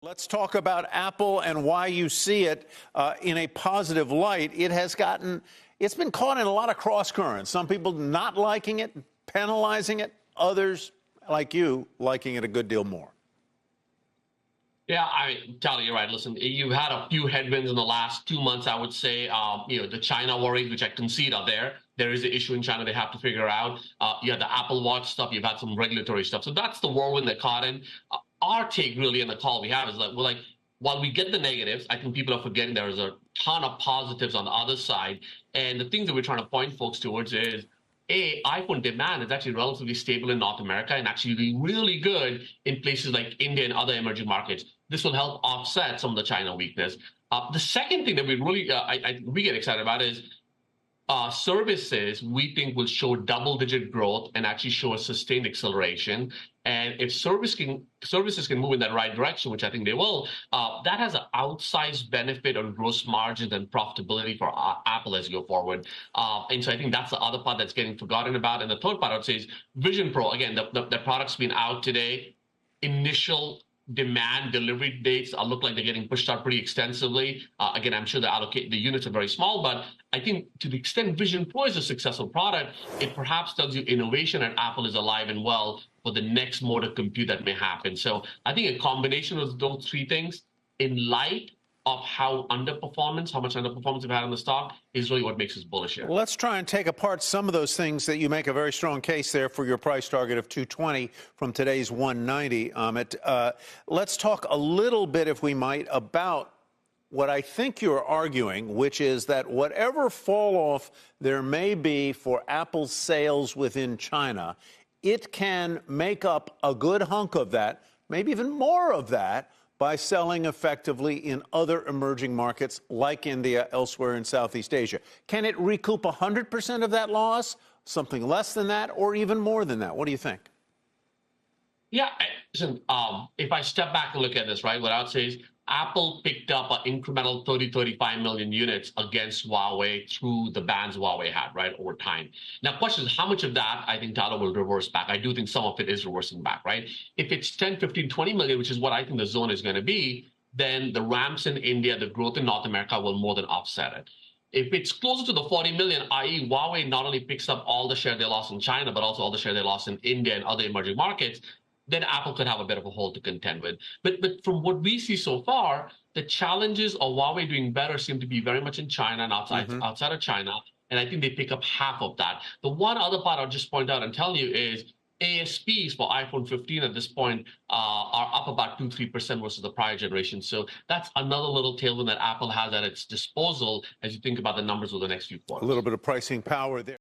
Let's talk about Apple and why you see it in a positive light. It's been caught in a lot of cross currents. Some people not liking it, penalizing it. Others, like you, liking it a good deal more. Yeah, Tyler, you're right. Listen, you've had a few headwinds in the last 2 months, I would say. The China worries, which I concede are there. There is an issue in China they have to figure out. You had the Apple Watch stuff. You've had some regulatory stuff. So that's the whirlwind they're caught in. Our take really in the call we have is that while we get the negatives, I think people are forgetting there is a ton of positives on the other side. And the things that we're trying to point folks towards is, iPhone demand is actually relatively stable in North America and actually doing really good in places like India and other emerging markets. This will help offset some of the China weakness. The second thing that we really we get excited about is services we think will show double-digit growth and actually show a sustained acceleration. And if services can move in that right direction, which I think they will, that has an outsized benefit on gross margins and profitability for Apple as you go forward. And so I think that's the other part that's getting forgotten about. And the third part I would say is Vision Pro. Again, the product's been out today. Initial demand delivery dates look like they're getting pushed out pretty extensively. Again, I'm sure the units are very small, but I think to the extent Vision Pro is a successful product, it perhaps tells you innovation at Apple is alive and well for the next mode of compute that may happen. So I think a combination of those three things in light of how much underperformance we've had in the stock is really what makes us bullish here. Let's try and take apart some of those things that you make a very strong case there for your price target of 220 from today's 190, Amit. Let's talk a little bit, if we might, about what I think you're arguing, which is that whatever fall off there may be for Apple's sales within China, it can make up a good hunk of that, maybe even more of that, by selling effectively in other emerging markets like India, elsewhere in Southeast Asia. Can it recoup 100% of that loss, something less than that, or even more than that? What do you think? Yeah, listen, if I step back and look at this, right, what I would say is Apple picked up an incremental 35 million units against Huawei through the bans Huawei had, right, over time. Now, question is, how much of that I think Tyler will reverse back? I do think some of it is reversing back, right? If it's 10, 15, 20 million, which is what I think the zone is going to be, then the ramps in India, the growth in North America will more than offset it. If it's closer to the 40 million, i.e. Huawei not only picks up all the share they lost in China, but also all the share they lost in India and other emerging markets, then Apple could have a bit of a hole to contend with. But from what we see so far, the challenges of Huawei doing better seem to be very much in China and outside of China. And I think they pick up half of that. The one other part I'll just point out and tell you is ASPs for iPhone 15 at this point are up about 2-3% versus the prior generation. So that's another little tailwind that Apple has at its disposal as you think about the numbers over the next few quarters. A little bit of pricing power there.